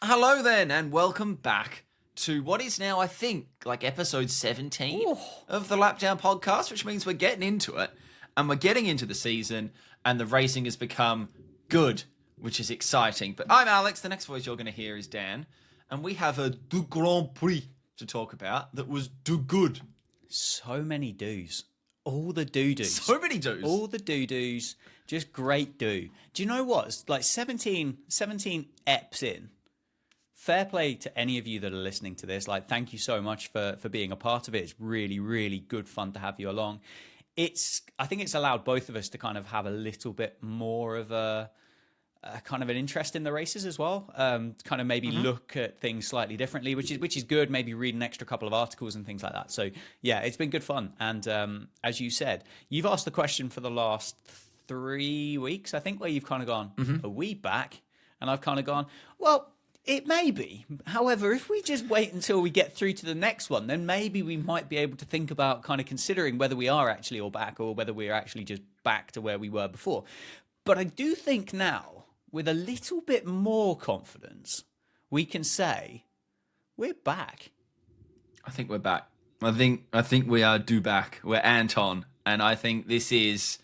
Hello then, and welcome back to what is now, I think, like episode 17 Ooh. of the Lapdown podcast, which means we're getting into it, and we're getting into the season, and the racing has become good, which is exciting. But I'm Alex, the next voice you're going to hear is Dan, and we have a du Grand Prix to talk about that was do good. So many do's. All the do-dos. So many do's. All the do-dos. Just great do. Do you know what? It's like 17 eps in. Fair play to any of you that are listening to this. Like, thank you so much for being a part of it. It's really, really good fun to have you along. I think it's allowed both of us to kind of have a little bit more of a kind of an interest in the races as well. Kind of maybe look at things slightly differently, which is good. Maybe read an extra couple of articles and things like that. So yeah, it's been good fun. And as you said, you've asked the question for the last 3 weeks, I think, where you've kind of gone, are we back? And I've kind of gone, well, it may be. However, if we just wait until we get through to the next one, then maybe we might be able to think about kind of considering whether we are actually all back or whether we're actually just back to where we were before. But I do think now, with a little bit more confidence, we can say we're back. I think we're back. I think we are due back. We're Anton, and I think this is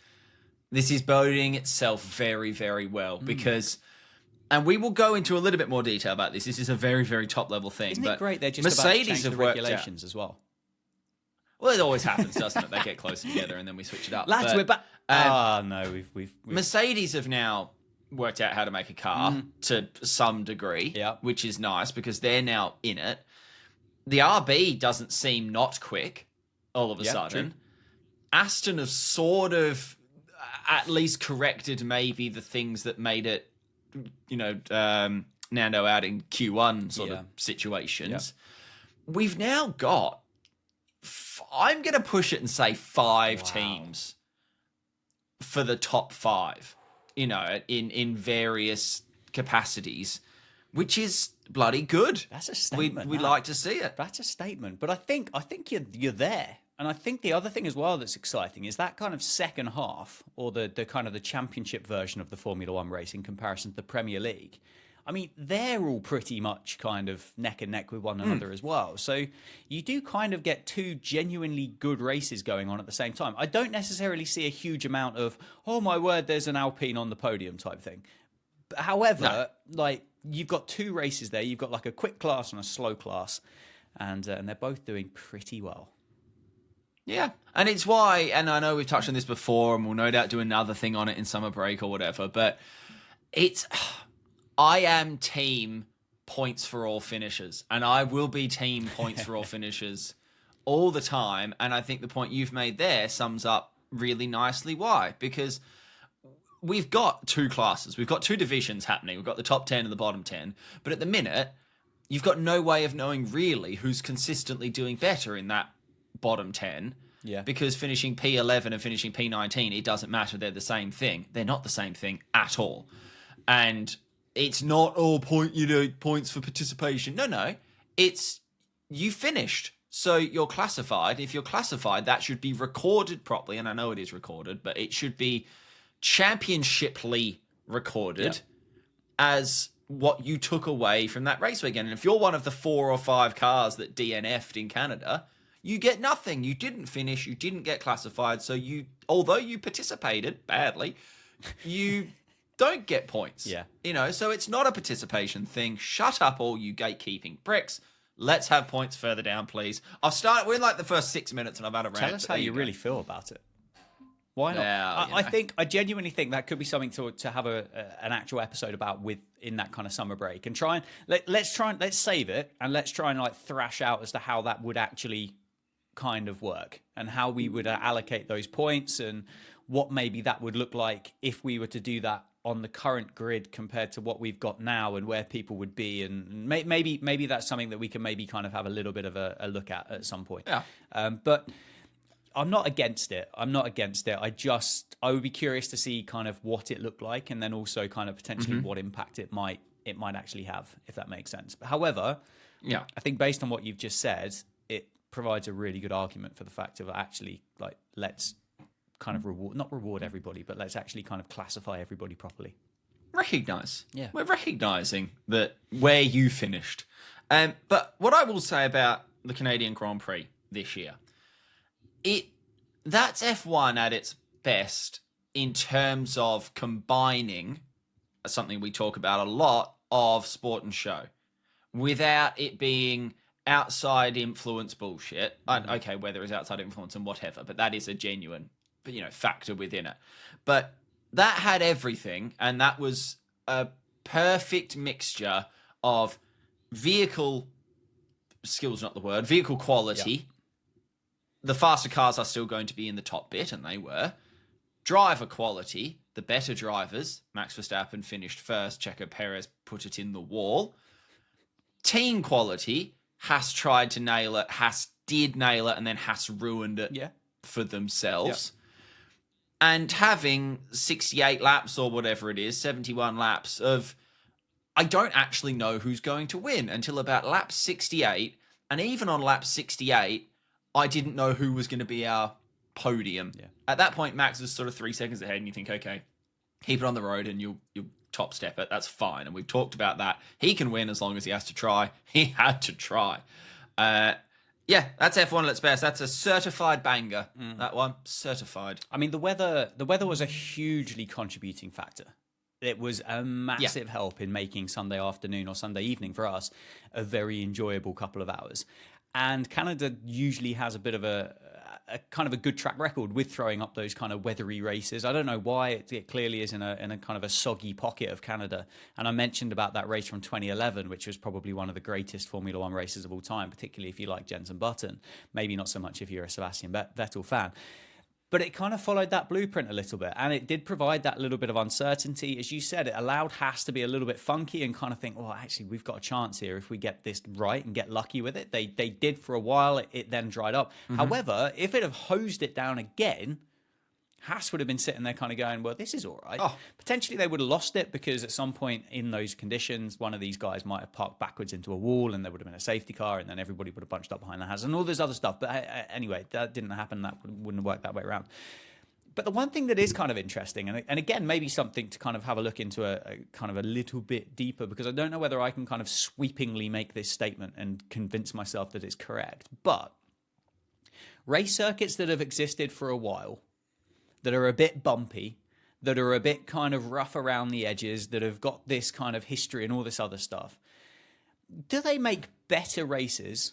boding itself very, very well because. And we will go into a little bit more detail about this. This is a very, very top level thing. Isn't but it great? They're just Mercedes about to change have the worked regulations out. as well. Well, it always happens, doesn't it? They get closer together and then we switch it up. Lads, but, we're back. No, we've Mercedes have now worked out how to make a car to some degree, which is nice because they're now in it. The RB doesn't seem not quick all of a sudden. True. Aston have sort of at least corrected maybe the things that made it, Nando out in Q1 sort of situations. We've now got, I'm going to push it and say 5 teams for the top 5, in various capacities, which is bloody good. That's a statement. We like to see it. That's a statement. But I think you're there. And I think the other thing as well that's exciting is that kind of second half, or the kind of the championship version of the Formula One race in comparison to the Premier League. I mean, they're all pretty much kind of neck and neck with one another as well. So you do kind of get 2 genuinely good races going on at the same time. I don't necessarily see a huge amount of, oh my word, there's an Alpine on the podium type thing. However, like, you've got 2 races there. You've got like a quick class and a slow class, and they're both doing pretty well. Yeah, and it's why, and I know we've touched on this before, and we'll no doubt do another thing on it in summer break or whatever, but I am team points for all finishers, and I will be team points for all finishers all the time, and I think the point you've made there sums up really nicely why, because we've got 2 classes, we've got 2 divisions happening, we've got the top 10 and the bottom 10, but at the minute, you've got no way of knowing really who's consistently doing better in that bottom 10, because finishing P11 and finishing P19, it doesn't matter, they're the same thing. They're not the same thing at all. And it's not all points for participation. No, it's you finished, so you're classified. If you're classified, that should be recorded properly, and I know it is recorded, but it should be championshiply recorded as what you took away from that race weekend. And if you're one of the 4 or 5 cars that DNF'd in Canada, you get nothing. You didn't finish. You didn't get classified. So although you participated badly, you don't get points. Yeah. So it's not a participation thing. Shut up, all you gatekeeping pricks. Let's have points further down, please. We're in like the first 6 minutes and I've had a rant. Tell us how you really feel about it. Why not? Yeah, I genuinely think that could be something to have an actual episode about in that kind of summer break, and let's save it and let's try and like thrash out as to how that would actually kind of work and how we would allocate those points and what maybe that would look like if we were to do that on the current grid compared to what we've got now and where people would be, and maybe that's something that we can maybe kind of have a little bit of a look at some point. But I'm not against it. I would be curious to see kind of what it looked like, and then also kind of potentially what impact it might actually have, if that makes sense. But however, I think based on what you've just said, it provides a really good argument for the fact of actually, like, let's kind of not reward everybody, but let's actually kind of classify everybody properly. recognise. Yeah. We're recognising that where you finished. But what I will say about the Canadian Grand Prix this year, that's F1 at its best in terms of combining something we talk about a lot of sport and show without it being outside influence bullshit. Okay, whether it's outside influence and whatever, but that is a genuine, factor within it. But that had everything, and that was a perfect mixture of vehicle skills, not the word, vehicle quality. Yep. The faster cars are still going to be in the top bit, and they were. Driver quality, the better drivers. Max Verstappen finished first. Checo Perez put it in the wall. Team quality, Haas tried to nail it. Haas did nail it, and then Haas ruined it for themselves. Yep. And having 68 laps or whatever it is, 71 laps of, I don't actually know who's going to win until about lap 68. And even on lap 68, I didn't know who was going to be our podium. Yeah. At that point, Max was sort of 3 seconds ahead, and you think, okay, keep it on the road and you'll top step it. That's fine. And we've talked about that. He can win as long as he has to try. He had to try. Yeah, that's F1 at its best. That's a certified banger. That one, certified. I mean, the weather was a hugely contributing factor. It was a massive help in making Sunday afternoon or Sunday evening for us a very enjoyable couple of hours. And Canada usually has a bit of a kind of a good track record with throwing up those kind of weathery races. I don't know why it clearly is in a kind of a soggy pocket of Canada. And I mentioned about that race from 2011, which was probably one of the greatest Formula One races of all time, particularly if you like Jenson Button. Maybe not so much if you're a Sebastian Vettel fan. But it kind of followed that blueprint a little bit, and it did provide that little bit of uncertainty. As you said, it allowed Haas to be a little bit funky and kind of think, well, actually, we've got a chance here if we get this right and get lucky with it. They did for a while. It then dried up. However, if it had hosed it down again, Haas would have been sitting there kind of going, well, this is all right. Potentially they would have lost it because at some point in those conditions, one of these guys might have parked backwards into a wall and there would have been a safety car and then everybody would have bunched up behind the Haas and all this other stuff. But anyway, that didn't happen. That wouldn't have worked that way around. But the one thing that is kind of interesting, and again, maybe something to kind of have a look into a kind of a little bit deeper, because I don't know whether I can kind of sweepingly make this statement and convince myself that it's correct. But race circuits that have existed for a while, that are a bit bumpy, that are a bit kind of rough around the edges, that have got this kind of history and all this other stuff, do they make better races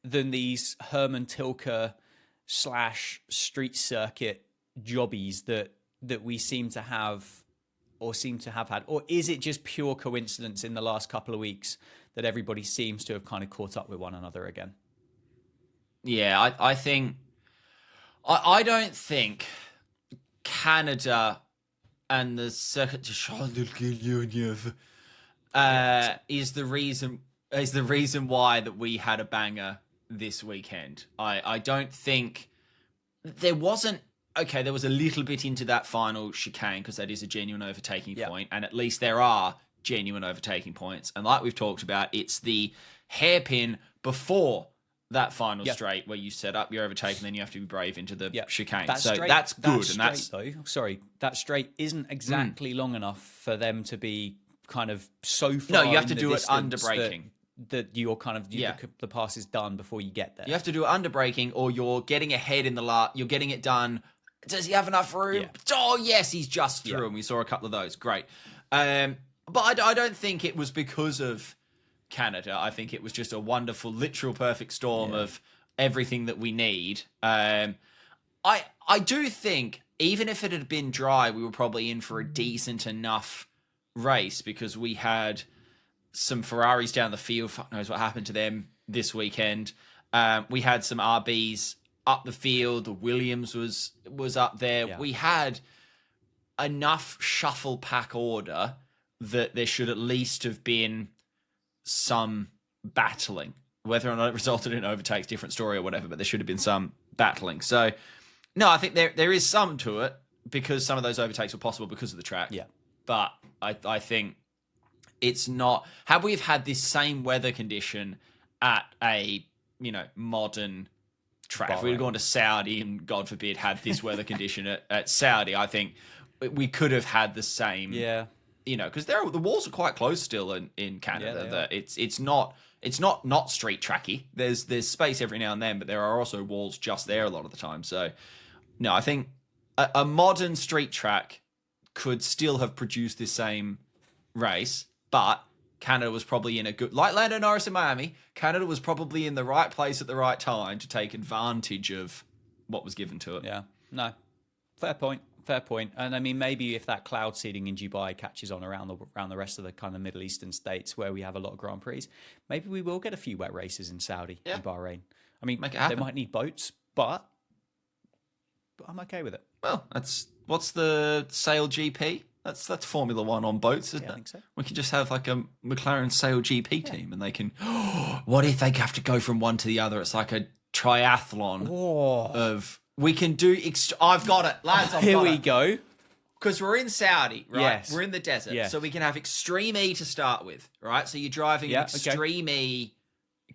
than these Herman Tilke / street circuit jobbies that we seem to have had? Or is it just pure coincidence in the last couple of weeks that everybody seems to have kind of caught up with one another again? Yeah, I think... I don't think... Canada and the Circuit de Charles de Villeneuve is the reason why that we had a banger this weekend. I don't think there wasn't. Okay, there was a little bit into that final chicane because that is a genuine overtaking point, and at least there are genuine overtaking points. And like we've talked about, it's the hairpin before that final straight where you set up your overtake and then you have to be brave into the chicane. That's good. That straight isn't exactly long enough for them to be kind of so far. No, you have to do it under braking. That you're kind of the pass is done before you get there. You have to do it under braking, or you're getting ahead in the you're getting it done. Does he have enough room? Oh yes, he's just through, and we saw a couple of those. Great, but I don't think it was because of Canada. I think it was just a wonderful, literal, perfect storm of everything that we need. I do think even if it had been dry, we were probably in for a decent enough race because we had some Ferraris down the field. Fuck knows what happened to them this weekend. We had some RBs up the field. The Williams was up there. Yeah. We had enough shuffle pack order that there should at least have been some battling. Whether or not it resulted in overtakes, different story or whatever, but there should have been some battling. So, no, I think there is some to it because some of those overtakes were possible because of the track. Yeah. But I think it's not... Had we had this same weather condition at a, modern track, if we had gone to Saudi and, God forbid, had this weather condition at Saudi, I think we could have had the same because the walls are quite close still in Canada. Yeah, That it's not street tracky. There's space every now and then, but there are also walls just there a lot of the time. So no, I think a modern street track could still have produced this same race, but Canada was probably in a good, like Lando Norris in Miami, Canada was probably in the right place at the right time to take advantage of what was given to it. Yeah, no, fair point. And I mean, maybe if that cloud seeding in Dubai catches on around the rest of the kind of Middle Eastern states where we have a lot of Grand Prix, maybe we will get a few wet races in Saudi and Bahrain. I mean, they might need boats, but I'm okay with it. Well, what's the Sail GP? That's Formula One on boats, isn't it? I think so. We could just have like a McLaren Sail GP team, and they can. What if they have to go from one to the other? It's like a triathlon of. We can do. I've got it, lads. Here we go. Because we're in Saudi, right? Yes. We're in the desert, Yes. so we can have Extreme E to start with, right? So you're driving an Extreme E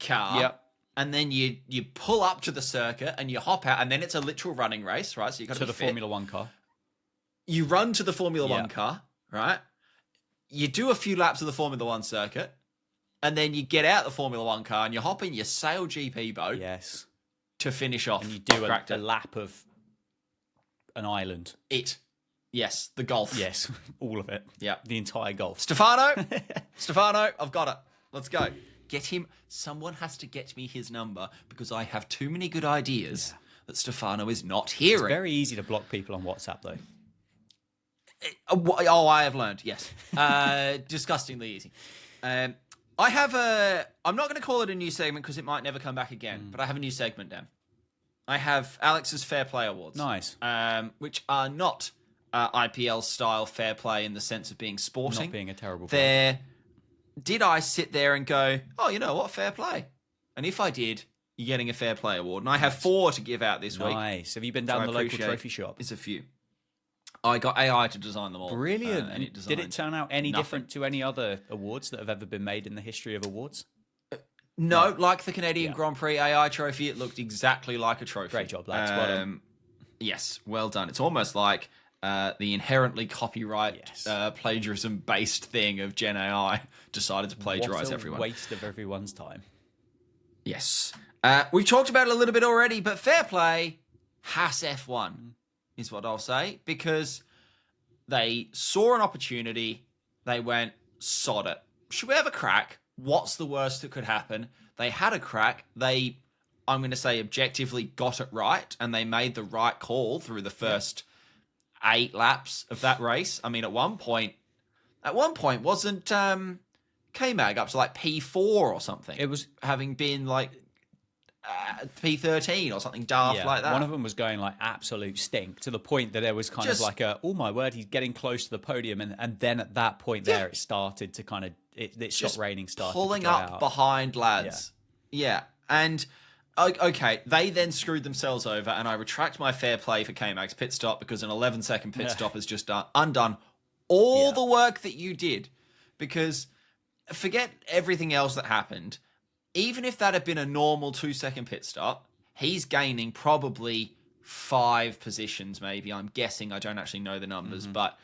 car, and then you pull up to the circuit and you hop out, and then it's a literal running race, right? So you got to the fit. Formula One car. You run to the Formula One car, right? You do a few laps of the Formula One circuit, and then you get out the Formula One car and you hop in your Sail GP boat to finish off. And you do a lap of an island. Yes, the Gulf. Yes, all of it. Yeah. The entire Gulf. Stefano, I've got it. Let's go. Get him. Someone has to get me his number because I have too many good ideas that Stefano is not hearing. It's very easy to block people on WhatsApp, though. Oh, I have learned, yes. Disgustingly easy. I'm not going to call it a new segment because it might never come back again, but I have a new segment, Dan. I have Alex's Fair Play Awards. Nice. Which are not IPL-style fair play in the sense of being sporting. Not being a terrible player. Did I sit there and go, oh, you know what, fair play? And if I did, you're getting a Fair Play Award. And I have 4 to give out this week. Nice. Have you been down the local trophy shop? It's a few. I got AI to design them all. Brilliant. And did it turn out any different to any other awards that have ever been made in the history of awards? No, like the Canadian Grand Prix AI trophy, it looked exactly like a trophy. Great job, lads. Well done. Yes, well done. It's almost like the inherently copyright plagiarism-based thing of Gen AI decided to plagiarize everyone. Waste of everyone's time. Yes. We've talked about it a little bit already, but fair play, Haas F1 is what I'll say, because they saw an opportunity, they went, sod it. Should we have a crack? What's the worst that could happen? They had a crack. They, I'm going to say, objectively got it right, and they made the right call through the first 8 laps of that race. I mean, at one point, wasn't K-Mag up to like P4 or something? It was having been like P13 or something daft like that. One of them was going like absolute stink to the point that there was kind of like oh my word, he's getting close to the podium, and then at that point there it started to kind of it stopped raining, started pulling up out. Behind lads. Yeah. And okay, they then screwed themselves over, and I retract my fair play for K-Mag's pit stop because an 11-second pit stop has just undone all the work that you did. Because forget everything else that happened. Even if that had been a normal 2-second pit stop, he's gaining probably 5 positions, maybe. I'm guessing. I don't actually know the numbers, but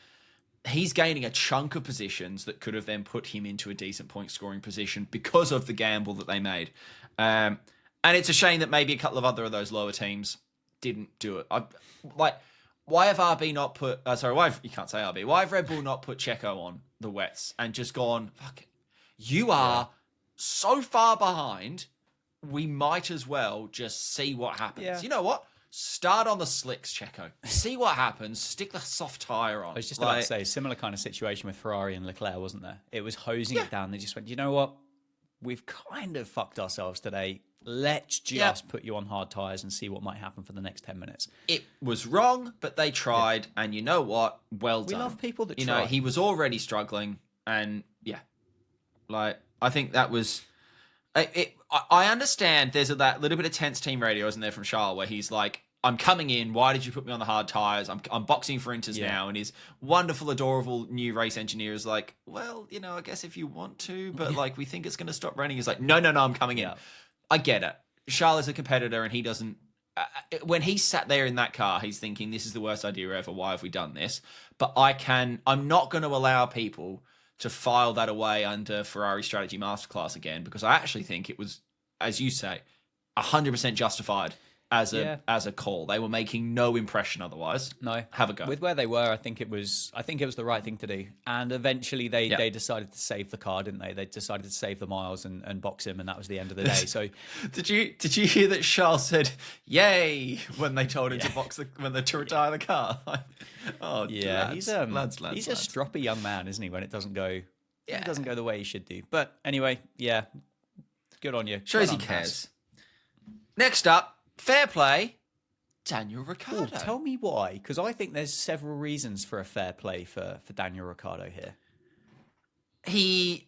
he's gaining a chunk of positions that could have then put him into a decent point scoring position because of the gamble that they made. And it's a shame that maybe a couple of other of those lower teams didn't do it. Why have RB not put... you can't say RB. Why have Red Bull not put Checo on the wets and just gone, fuck it. You are... so far behind, we might as well just see what happens. Yeah. You know what? Start on the slicks, Checo. See what happens. Stick the soft tyre on. I was just about to say, similar kind of situation with Ferrari and Leclerc, wasn't there? It was hosing it down. They just went, you know what? We've kind of fucked ourselves today. Let's just put you on hard tyres and see what might happen for the next 10 minutes. It was wrong, but they tried. And you know what? Well done. We love people that try. You know, he was already struggling. And I think that was... I understand there's that little bit of tense team radio, isn't there, from Charles, where he's like, I'm coming in, why did you put me on the hard tyres? I'm boxing for Inters now. And his wonderful, adorable new race engineer is like, well, I guess if you want to, but we think it's going to stop raining. He's like, no, I'm coming in. I get it. Charles is a competitor and he doesn't when he sat there in that car, he's thinking, this is the worst idea ever. Why have we done this? But I'm not going to allow people to file that away under Ferrari Strategy Masterclass again, because I actually think it was, as you say, 100% justified as a call. They were making no impression otherwise. No, have a go with where they were. I think it was the right thing to do. And eventually they decided to save the car, didn't they? They decided to save the miles and box him, and that was the end of the day. So did you hear that Charles said "Yay" when they told him to retire the car? Oh yeah, lads, he's a stroppy young man, isn't he? When it doesn't go, the way he should do. But anyway, yeah, good on you. Shows he cares. Next up. Fair play, Daniel Ricciardo. Ooh, tell me why, because I think there's several reasons for a fair play for Daniel Ricciardo here. He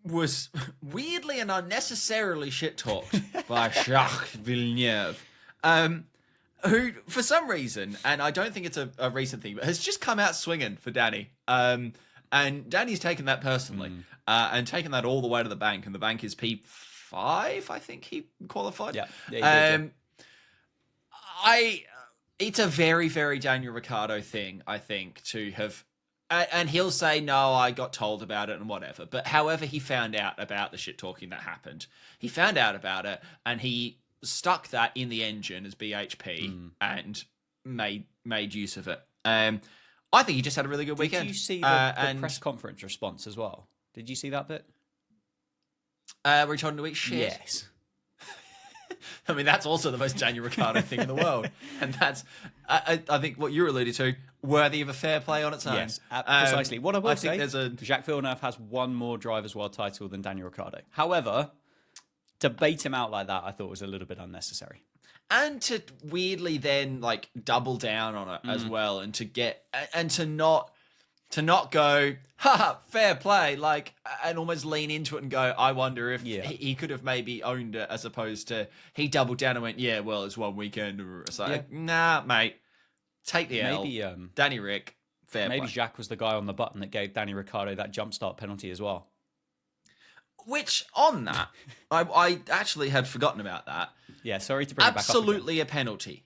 was weirdly and unnecessarily shit-talked by Jacques Villeneuve, who, for some reason, and I don't think it's a recent thing, but has just come out swinging for Danny. And Danny's taken that personally and taken that all the way to the bank, and the bank is P5, I think he qualified. Yeah, he did, it's a very, very Daniel Ricciardo thing, I think, to have, and he'll say, no, I got told about it and whatever. But however he found out about the shit talking that happened, he found out about it and he stuck that in the engine as BHP and made use of it. I think he just had a really good weekend. Did you see the press conference response as well? Did you see that bit? Were you told to eat shit? Yes. I mean, that's also the most Daniel Ricciardo thing in the world. And that's, I think what you're alluding to, worthy of a fair play on its own. Yes, precisely. What I will say, think Jacques Villeneuve has one more Drivers' World title than Daniel Ricciardo. However, to bait him out like that, I thought was a little bit unnecessary. And to weirdly then, like, double down on it as well, and to not go, ha, fair play, like, and almost lean into it and go, I wonder if he could have maybe owned it, as opposed to he doubled down and went, yeah, well, it's one weekend. It's like, nah, mate, take the L. Danny Rick, fair play. Maybe Jacques was the guy on the button that gave Danny Ricciardo that jump start penalty as well. Which, on that, I actually had forgotten about that. Yeah, sorry to bring it back up again. Absolutely a penalty.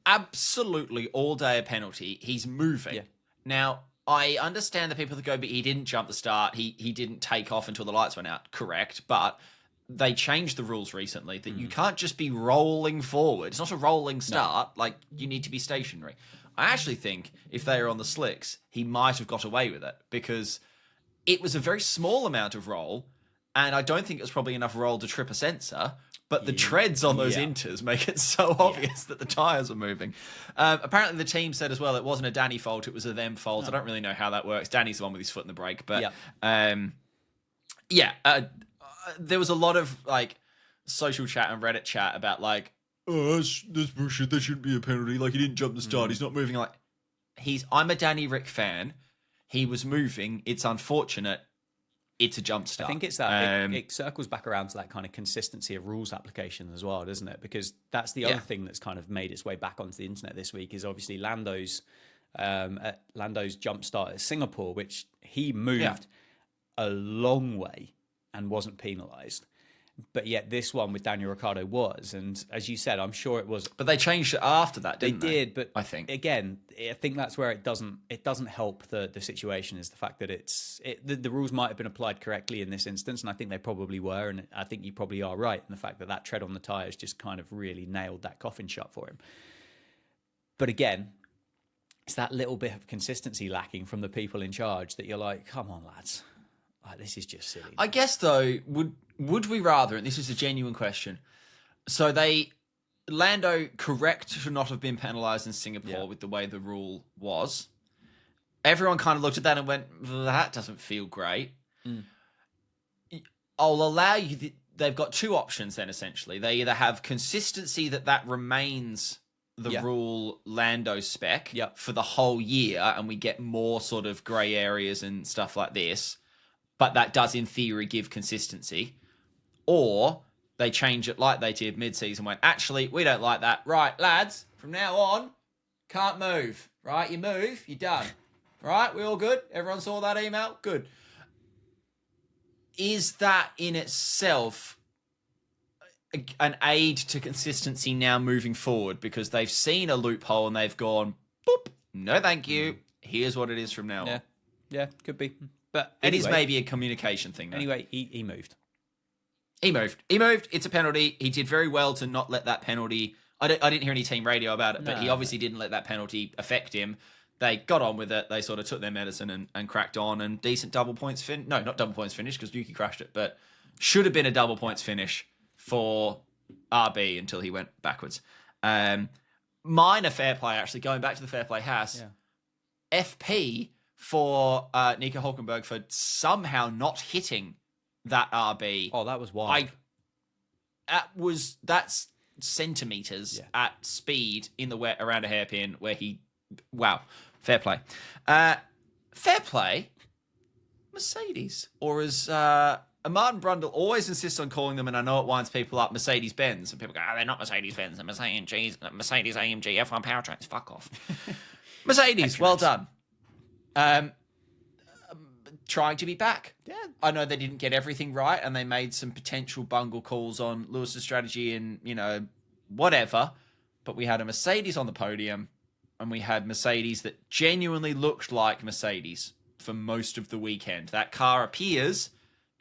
Absolutely all day a penalty. He's moving. Yeah. Now, I understand the people that go, but he didn't jump the start. He didn't take off until the lights went out. Correct. But they changed the rules recently that you can't just be rolling forward. It's not a rolling start. No. Like, you need to be stationary. I actually think if they were on the slicks, he might have got away with it, because it was a very small amount of roll, and I don't think it was probably enough roll to trip a sensor. But the treads on those inters make it so obvious that the tyres were moving. Apparently, the team said as well it wasn't a Danny fault; it was a them fault. I don't really know how that works. Danny's the one with his foot in the brake, but there was a lot of like social chat and Reddit chat about like, oh, that's bullshit. There shouldn't be a penalty. Like, he didn't jump the start. He's not moving. Like, I'm a Danny Rick fan. He was moving. It's unfortunate. It's a jump start. I think it's that it circles back around to that kind of consistency of rules application as well, doesn't it? Because that's the other thing that's kind of made its way back onto the internet this week is obviously Lando's jump start at Singapore, which he moved a long way and wasn't penalised. But yet this one with Daniel Ricciardo was, and as you said, I'm sure it was. But they changed it after that, didn't they? They did, but I think again, I think that's where it doesn't help the situation, is the fact that the rules might have been applied correctly in this instance, and I think they probably were, and I think you probably are right in the fact that tread on the tyres just kind of really nailed that coffin shut for him. But again, it's that little bit of consistency lacking from the people in charge that you're like, come on, lads. Like, this is just silly. I guess, though, would we rather, and this is a genuine question, so Lando correct to not have been penalised in Singapore with the way the rule was. Everyone kind of looked at that and went, that doesn't feel great. I'll allow you, they've got two options then, essentially. They either have consistency that remains the rule Lando spec for the whole year, and we get more sort of grey areas and stuff like this, but that does, in theory, give consistency. Or they change it like they did mid-season, went, actually, we don't like that. Right, lads, from now on, can't move. Right, you move, you're done. Right, we all good? Everyone saw that email? Good. Is that in itself an aid to consistency now moving forward because they've seen a loophole and they've gone, boop, no thank you. Here's what it is from now on. Yeah, could be. But it anyway, is maybe a communication thing, though. Anyway, he moved. He moved. It's a penalty. He did very well to not let that penalty... I didn't hear any team radio about it, but he obviously didn't let that penalty affect him. They got on with it. They sort of took their medicine and cracked on, and decent double points finish. No, not double points finish because Yuki crashed it, but should have been a double points finish for RB until he went backwards. Minor fair play, actually, going back to the fair play house. Yeah. FP for Nico Hulkenberg for somehow not hitting that RB. Oh, that was wild. That's centimeters at speed in the wet around a hairpin where he... Wow. Fair play. Fair play. Mercedes. Or as Martin Brundle always insists on calling them, and I know it winds people up, Mercedes-Benz. And people go, they're not Mercedes-Benz. They're Mercedes-AMG F1 powertrains. Fuck off. Mercedes, well done. Trying to be back. Yeah. I know they didn't get everything right, and they made some potential bungle calls on Lewis's strategy and, whatever. But we had a Mercedes on the podium, and we had Mercedes that genuinely looked like Mercedes for most of the weekend. That car appears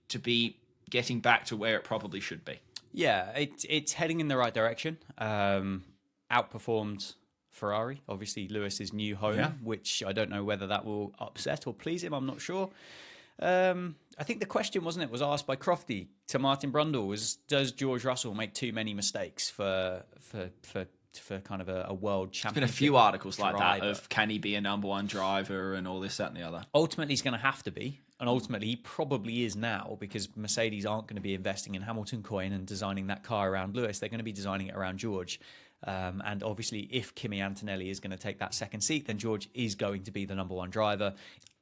to be getting back to where it probably should be. Yeah, it's heading in the right direction. Outperformed Ferrari, obviously Lewis's new home, which I don't know whether that will upset or please him. I'm not sure. I think the question, was asked by Crofty to Martin Brundle, does George Russell make too many mistakes for kind of a world championship? There's been a few articles like that of can he be a number one driver and all this, that, and the other. Ultimately, he's going to have to be. And ultimately, he probably is now because Mercedes aren't going to be investing in Hamilton coin and designing that car around Lewis. They're going to be designing it around George. And obviously, if Kimi Antonelli is going to take that second seat, then George is going to be the number one driver.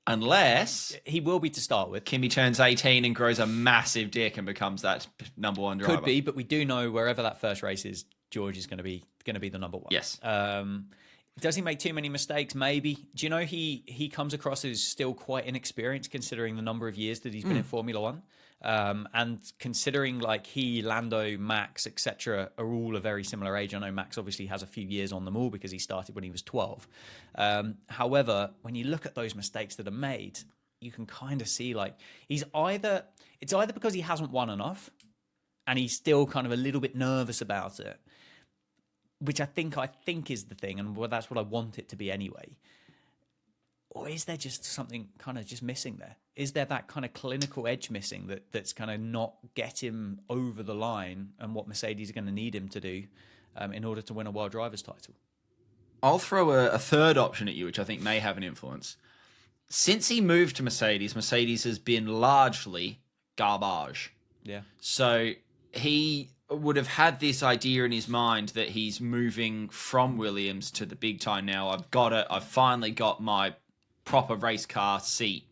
Unless he will be to start with. Kimi turns 18 and grows a massive dick and becomes that number one driver. Could be, but we do know wherever that first race is, George is going to be the number one. Yes. Does he make too many mistakes? Maybe. Do you know he comes across as still quite inexperienced considering the number of years that he's been in Formula One? And considering like Lando, Max, etc. are all a very similar age. I know Max obviously has a few years on them all because he started when he was 12. However, when you look at those mistakes that are made, you can kind of see like it's either because he hasn't won enough and he's still kind of a little bit nervous about it, which I think is the thing, and that's what I want it to be anyway. Or is there just something kind of just missing there? Is there that kind of clinical edge missing that's kind of not get him over the line and what Mercedes are going to need him to do in order to win a World Drivers' title? I'll throw a third option at you, which I think may have an influence. Since he moved to Mercedes, Mercedes has been largely garbage. Yeah. So he would have had this idea in his mind that he's moving from Williams to the big time now. I've got it. I've finally got my proper race car seat.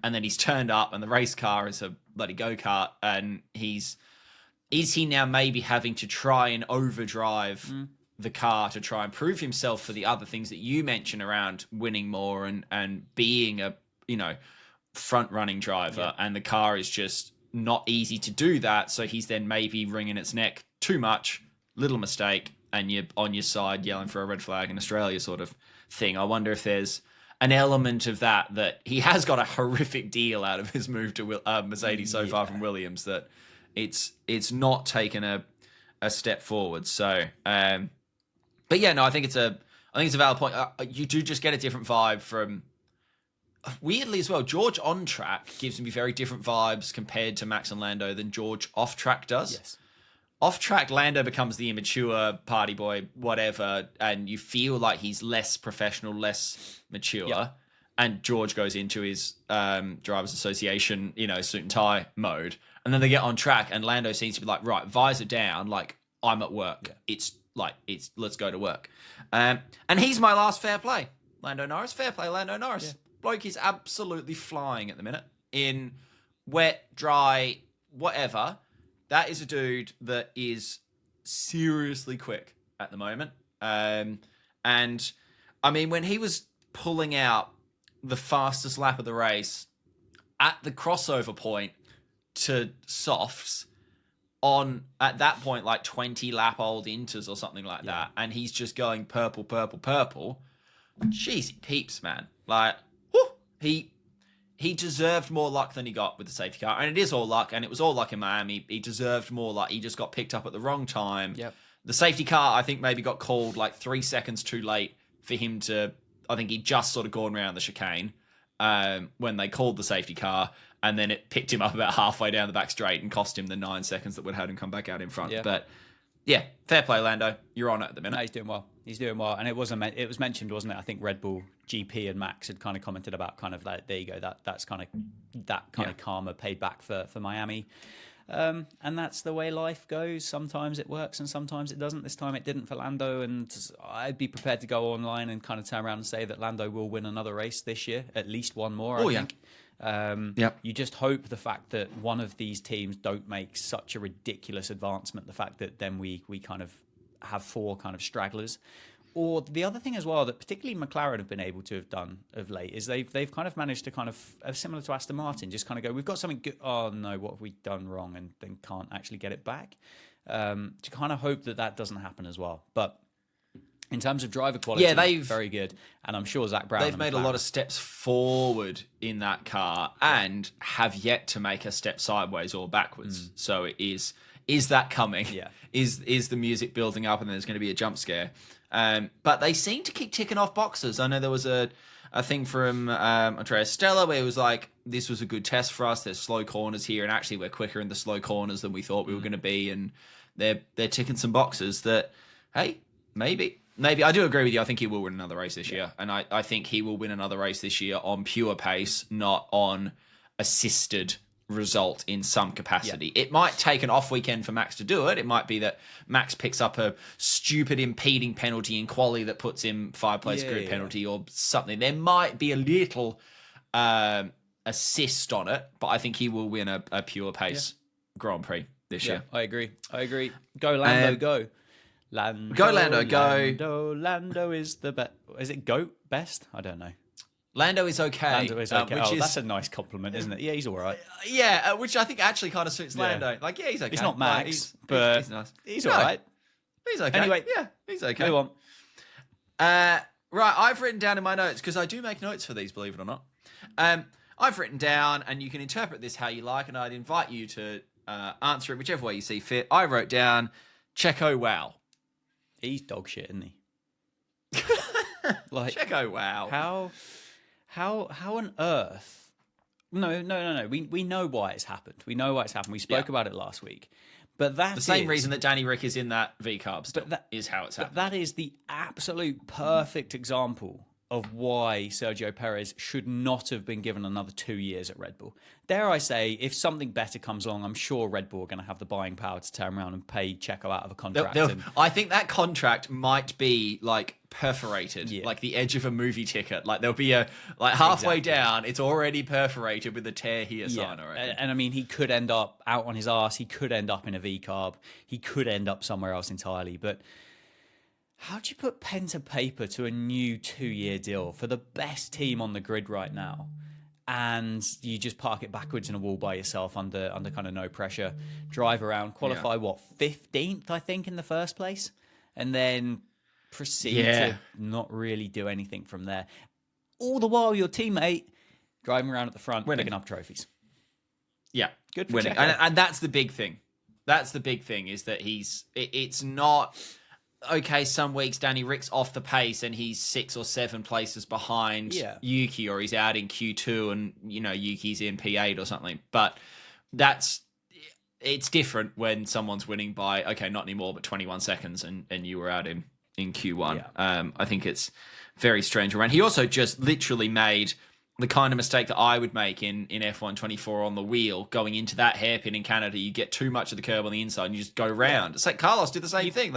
And then he's turned up and the race car is a bloody go-kart. And is he now maybe having to try and overdrive the car to try and prove himself for the other things that you mentioned around winning more and being a, front-running driver. Yeah. And the car is just not easy to do that. So he's then maybe wringing its neck too much, little mistake, and you're on your side yelling for a red flag in Australia sort of thing. I wonder if there's an element of that he has got a horrific deal out of his move to Mercedes so far from Williams that it's not taken a step forward. So, but yeah, no, I think it's a valid point. You do just get a different vibe from, weirdly as well, George on track gives me very different vibes compared to Max and Lando than George off track does. Yes. Off track, Lando becomes the immature party boy, whatever, and you feel like he's less professional, less mature. Yep. And George goes into his drivers' association, suit and tie mode. And then they get on track, and Lando seems to be like, right, visor down, like, I'm at work. Yeah. It's let's go to work. And he's my last fair play. Lando Norris, fair play, Lando Norris. Yeah. Bloke is absolutely flying at the minute in wet, dry, whatever. That is a dude that is seriously quick at the moment. And I mean, when he was pulling out the fastest lap of the race at the crossover point to softs, on at that point like 20 lap old inters or something like that, and he's just going purple, purple, purple. Jeez, he peeps, man. Like, whew, he deserved more luck than he got with the safety car, and it is all luck, and it was all luck in Miami. He deserved more luck. He just got picked up at the wrong time. Yep. The safety car, I think, maybe got called like 3 seconds too late for him to. I think he just sort of gone around the chicane when they called the safety car, and then it picked him up about halfway down the back straight and cost him the 9 seconds that would have had him come back out in front. Yeah. But yeah, fair play, Lando. You're on it at the minute. No, he's doing well. He's doing well, and it was mentioned, wasn't it? I think Red Bull GP and Max had kind of commented about kind of like, there you go, that's kind of karma paid back for Miami. And that's the way life goes. Sometimes it works and sometimes it doesn't. This time it didn't for Lando, and I'd be prepared to go online and kind of turn around and say that Lando will win another race this year, at least one more, I think. You just hope the fact that one of these teams don't make such a ridiculous advancement, the fact that then we kind of have 4 kind of stragglers. Or the other thing as well that particularly McLaren have been able to have done of late is they've kind of managed to kind of, similar to Aston Martin, just kind of go, we've got something good. Oh no, what have we done wrong? And then can't actually get it back. To kind of hope that doesn't happen as well. But in terms of driver quality, they've very good. And I'm sure Zach Brown. They've made a lot of steps forward in that car and have yet to make a step sideways or backwards. So it is that coming? Yeah. Is the music building up and there's going to be a jump scare? But they seem to keep ticking off boxes. I know there was a thing from Andrea Stella where it was like, this was a good test for us. There's slow corners here, and actually we're quicker in the slow corners than we thought we were going to be. And they're ticking some boxes that, hey, maybe. I do agree with you. I think he will win another race this year. And I think he will win another race this year on pure pace, not on assisted result in some capacity. It might take an off weekend for Max to do it. It might be that Max picks up a stupid impeding penalty in quali that puts him 5-place grid penalty or something. There might be a little assist on it, but I think he will win a pure pace Grand Prix this year. I agree. Go Lando, go. Lando, go Lando, go. Lando is the best. Is it GOAT best? I don't know. Lando is okay. Lando is okay. That's a nice compliment, isn't it? Yeah, he's all right. Which I think actually kind of suits Lando. Like, he's okay. He's not Max, but he's nice. He's all right. He's okay. Anyway, he's okay. Move on. Right, I've written down in my notes, because I do make notes for these, believe it or not. I've written down, and you can interpret this how you like, and I'd invite you to answer it whichever way you see fit. I wrote down, Checo, wow. He's dog shit, isn't he? Like, Checo, wow. How on earth? No. We know why it's happened. We know why it's happened. We spoke about it last week. But that's the same reason that Danny Rick is in that V-carb still, is how it's happened. But that is the absolute perfect example of why Sergio Perez should not have been given another 2 years at Red Bull. Dare I say, if something better comes along, I'm sure Red Bull are going to have the buying power to turn around and pay Checo out of a contract. I think that contract might be like perforated, like the edge of a movie ticket. Like there'll be halfway down, it's already perforated with a tear here sign. And I mean, he could end up out on his arse. He could end up in a V-carb. He could end up somewhere else entirely. But how do you put pen to paper to a new 2-year deal for the best team on the grid right now? And you just park it backwards in a wall by yourself under kind of no pressure, drive around, qualify 15th, I think, in the first place, and then proceed to not really do anything from there. All the while your teammate driving around at the front, picking up trophies. Yeah, good for winning. And that's the big thing. That's the big thing, is that it's not... Okay, some weeks Danny Rick's off the pace and he's 6 or 7 places behind Yuki, or he's out in Q2 and, Yuki's in P8 or something. But it's different when someone's winning by, okay, not anymore, but 21 seconds and you were out in Q1. Yeah. I think it's very strange around. He also just literally made the kind of mistake that I would make in F1 24 on the wheel, going into that hairpin in Canada. You get too much of the curb on the inside and you just go round. It's like Carlos did the same thing.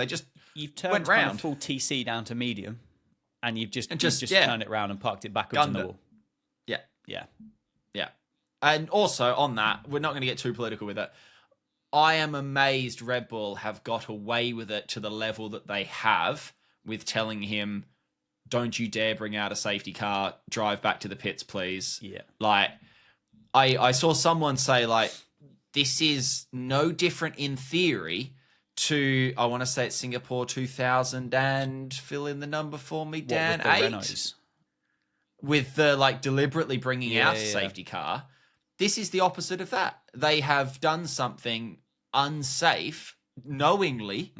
You've turned kind of full TC down to medium, and you've just turned it around and parked it backwards in the wall. Yeah. And also on that, we're not going to get too political with it. I am amazed Red Bull have got away with it to the level that they have, with telling him, don't you dare bring out a safety car, drive back to the pits, please. Yeah. Like, I saw someone say, like, this is no different in theory to, I want to say it's Singapore 2000 and fill in the number for me, Dan. With the 8? Renaults? With the deliberately bringing out a safety car. This is the opposite of that. They have done something unsafe knowingly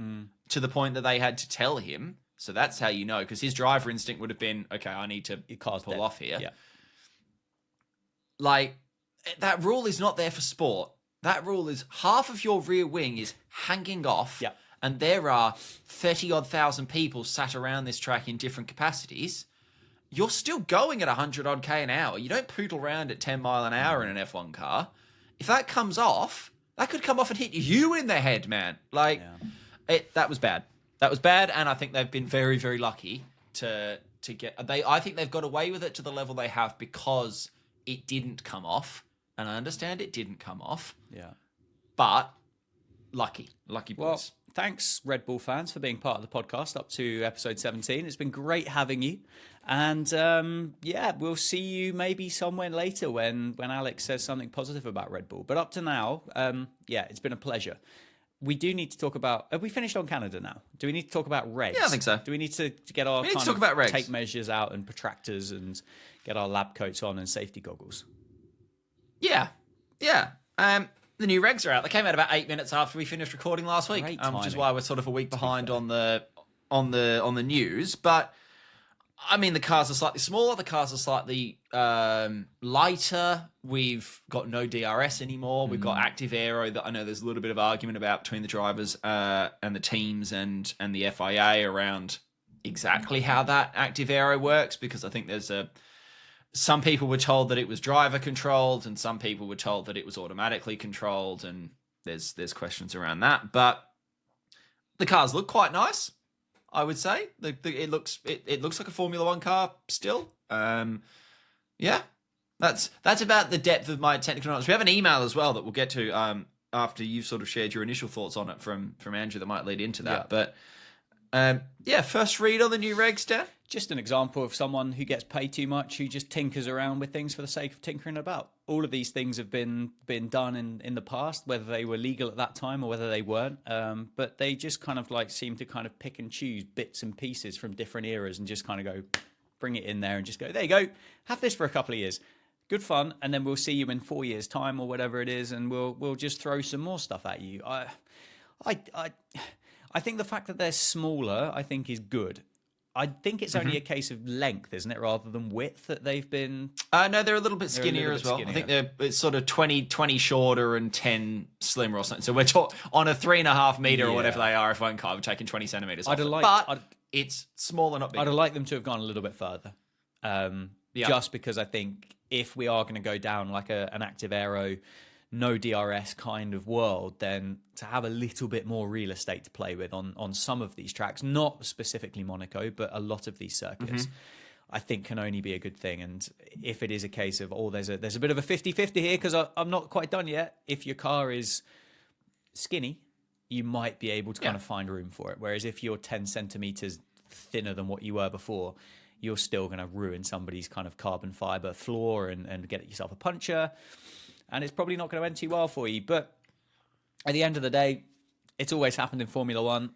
to the point that they had to tell him. So that's how you know, because his driver instinct would have been, okay, I need to pull off here. Yeah. Like, that rule is not there for sport. That rule is half of your rear wing is hanging off, and there are 30-odd thousand people sat around this track in different capacities. You're still going at 100-odd K an hour. You don't poodle around at 10 mile an hour in an F1 car. If that comes off, that could come off and hit you in the head, man. That was bad. That was bad, and I think they've been very, very lucky to get... I think they've got away with it to the level they have because it didn't come off, and I understand it didn't come off. Yeah. But lucky boys. Well, thanks, Red Bull fans, for being part of the podcast up to episode 17. It's been great having you. And we'll see you maybe somewhere later when Alex says something positive about Red Bull. But up to now, it's been a pleasure. We do need to talk about... Have we finished on Canada now? Do we need to talk about regs? Yeah, I think so. Do we need to get our tape measures out and protractors and get our lab coats on and safety goggles? Yeah. The new regs are out. They came out about 8 minutes after we finished recording last week, which is why we're sort of a week behind on the news. But I mean, the cars are slightly smaller. The cars are slightly lighter. We've got no DRS anymore. We've got active aero that I know there's a little bit of argument about between the drivers and the teams and the FIA around exactly how that active aero works, because I think there's some people were told that it was driver controlled and some people were told that it was automatically controlled, and there's questions around that. But the cars look quite nice, I would say. It looks like a Formula One car still. That's about the depth of my technical knowledge. We have an email as well that we'll get to after you've sort of shared your initial thoughts on it from Andrew that might lead into that. Yeah. But first read on the new regs, Dan. Just an example of someone who gets paid too much, who just tinkers around with things for the sake of tinkering about. All of these things have been done in the past, whether they were legal at that time or whether they weren't. But they just kind of seem to kind of pick and choose bits and pieces from different eras and just kind of go, bring it in there and just go, there you go, have this for a couple of years. Good fun, and then we'll see you in 4 years' time or whatever it is, and we'll just throw some more stuff at you. I think the fact that they're smaller, I think, is good. I think it's only a case of length, isn't it, rather than width that they've been... No, they're a little bit skinnier as well. I think it's sort of 20 shorter and 10 slimmer or something. So we're on a 3.5 meter or whatever they are, F1 car, we're taking 20 centimeters off. But it's small and not big. I'd have liked them to have gone a little bit further. Just because I think if we are going to go down like an active aero, no DRS kind of world, then to have a little bit more real estate to play with on some of these tracks, not specifically Monaco, but a lot of these circuits, I think can only be a good thing. And if it is a case of, there's a bit of a 50-50 here because I'm not quite done yet. If your car is skinny, you might be able to kind of find room for it. Whereas if you're 10 centimeters thinner than what you were before, you're still going to ruin somebody's kind of carbon fiber floor and get yourself a puncture. And it's probably not going to end too well for you. But at the end of the day, it's always happened in Formula One.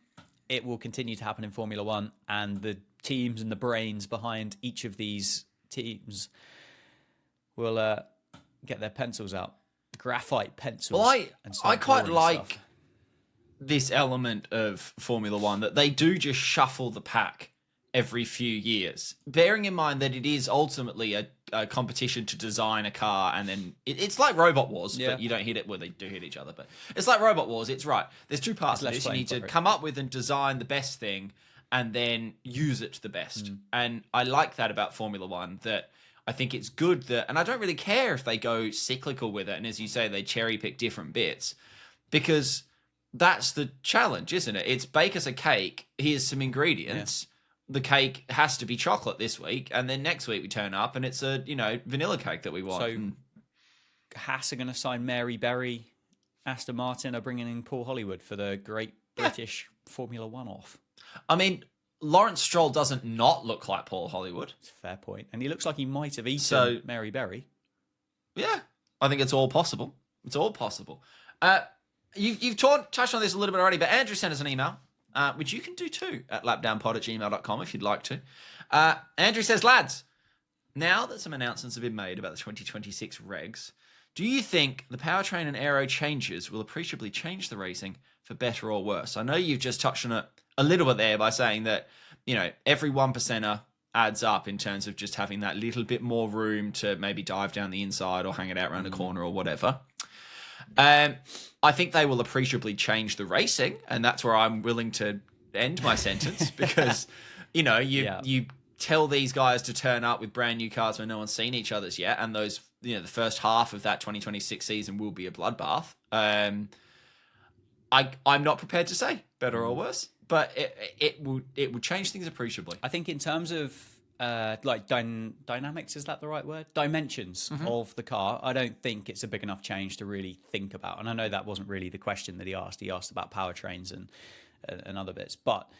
It will continue to happen in Formula One. And the teams and the brains behind each of these teams will get their pencils out. Graphite pencils. Well, I quite like this element of Formula One, that they do just shuffle the pack every few years, bearing in mind that it is ultimately a competition to design a car, and then it's like Robot Wars, but you don't hit it. Well, they do hit each other, but it's like Robot Wars. It's right. There's two parts of this. You need to come up with and design the best thing, and then use it the best. And I like that about Formula One, that I think it's good that, and I don't really care if they go cyclical with it, and as you say, they cherry pick different bits, because that's the challenge, isn't it? It's bake us a cake. Here's some ingredients. The cake has to be chocolate this week, and then next week we turn up and it's a vanilla cake that we want. So Haas are going to sign Mary Berry. Aston Martin are bringing in Paul Hollywood for the Great British Formula One off. I mean, Lawrence Stroll doesn't not look like Paul Hollywood. It's a fair point, and he looks like he might have eaten Mary Berry. Yeah, I think it's all possible. It's all possible. You've touched on this a little bit already, but Andrew sent us an email, which you can do too at lapdownpod@gmail.com if you'd like to. Andrew says, lads, now that some announcements have been made about the 2026 regs, do you think the powertrain and aero changes will appreciably change the racing for better or worse? I know you've just touched on it a little bit there by saying that, every 1%er adds up in terms of just having that little bit more room to maybe dive down the inside or hang it out around the corner or whatever. I think they will appreciably change the racing, and that's where I'm willing to end my sentence because, you tell these guys to turn up with brand new cars when no one's seen each other's yet, and those, the first half of that 2026 season will be a bloodbath. I'm not prepared to say better or worse, but it will change things appreciably. I think in terms of dynamics, is that the right word? Dimensions of the car, I don't think it's a big enough change to really think about. And I know that wasn't really the question that he asked. He asked about powertrains and other bits. But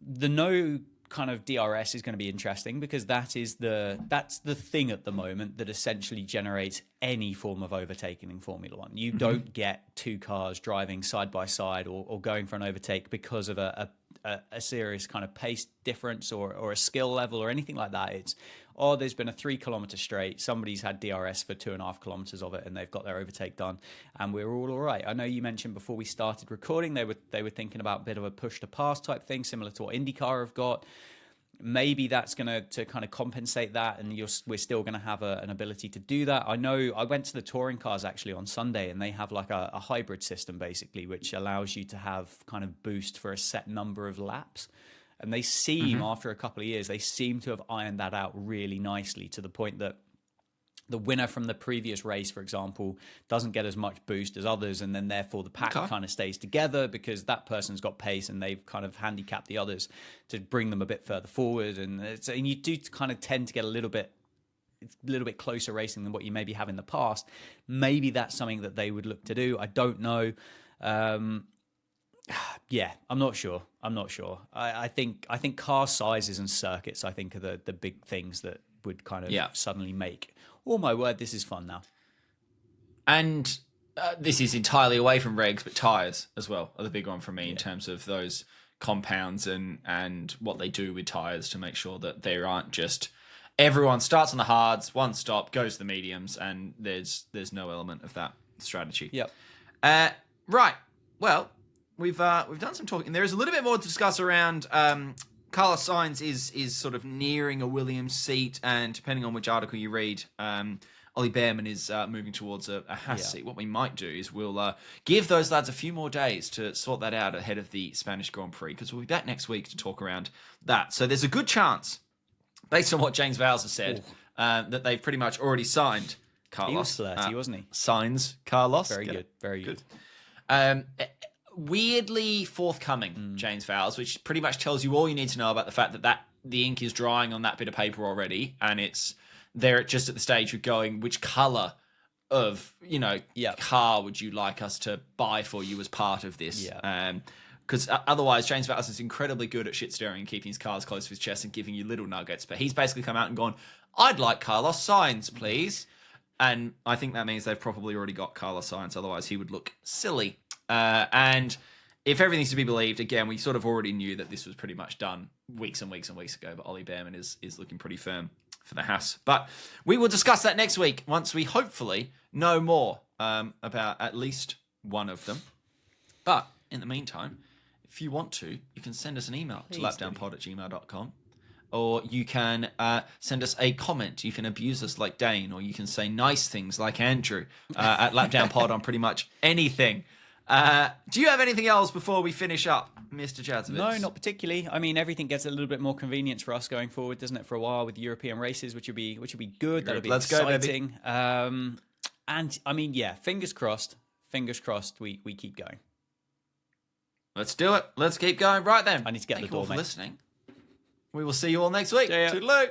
the no kind of DRS is going to be interesting because that's the thing at the moment that essentially generates any form of overtaking in Formula One. You don't get two cars driving side by side or going for an overtake because of a serious kind of pace difference or a skill level or anything like that. It's, there's been a 3 kilometer straight. Somebody's had DRS for 2.5 kilometers of it and they've got their overtake done and we're all right. I know you mentioned before we started recording, they were thinking about a bit of a push to pass type thing, similar to what IndyCar have got. Maybe that's going to kind of compensate that, and we're still going to have an ability to do that. I know I went to the touring cars actually on Sunday, and they have like a hybrid system basically, which allows you to have kind of boost for a set number of laps. And they seem, after a couple of years, they seem to have ironed that out really nicely to the point that the winner from the previous race, for example, doesn't get as much boost as others, and then therefore the pack kind of stays together because that person's got pace and they've kind of handicapped the others to bring them a bit further forward. And you do kind of tend to get a little bit closer racing than what you maybe have in the past. Maybe that's something that they would look to do. I don't know. Yeah, I'm not sure. I think car sizes and circuits, I think, are the big things that would kind of suddenly make, oh my word, this is fun now. And this is entirely away from regs, but tyres as well are the big one for me in terms of those compounds and what they do with tyres to make sure that there aren't just everyone starts on the hards, one stop, goes to the mediums, and there's no element of that strategy. Yep. Right. Well, we've done some talking. There is a little bit more to discuss around Carlos Sainz is sort of nearing a Williams seat, and depending on which article you read, Ollie Behrman is moving towards a Haas seat. What we might do is we'll give those lads a few more days to sort that out ahead of the Spanish Grand Prix, because we'll be back next week to talk around that. So there's a good chance, based on what James Vowles has said, that they've pretty much already signed Carlos. He was flirty, wasn't he? Signs Carlos. Very good. Very good. Weirdly forthcoming, James Vowles, which pretty much tells you all you need to know about the fact that the ink is drying on that bit of paper already, and they're just at the stage of going, which colour of car would you like us to buy for you as part of this? Because otherwise, James Vowles is incredibly good at shit stirring and keeping his cards close to his chest and giving you little nuggets. But he's basically come out and gone, I'd like Carlos Sainz, please. And I think that means they've probably already got Carlos Sainz. Otherwise, he would look silly. And if everything's to be believed, again, we sort of already knew that this was pretty much done weeks and weeks and weeks ago. But Ollie Behrman is looking pretty firm for the Haas. But we will discuss that next week once we hopefully know more about at least one of them. But in the meantime, if you want to, you can send us an email to lapdownpod@gmail.com. Or you can send us a comment. You can abuse us like Dane, or you can say nice things like Andrew at lapdownpod on pretty much anything. Do you have anything else before we finish up, Mr. Jadzovich? No, not particularly. I mean, everything gets a little bit more convenient for us going forward, doesn't it? For a while with European races, which would be good. That'll be exciting. Go, baby. And I mean, fingers crossed. Fingers crossed. We keep going. Let's do it. Let's keep going. Right then. I need to get the door, Thank you all for mate. listening. We will see you all next week. Yeah. Toodaloo.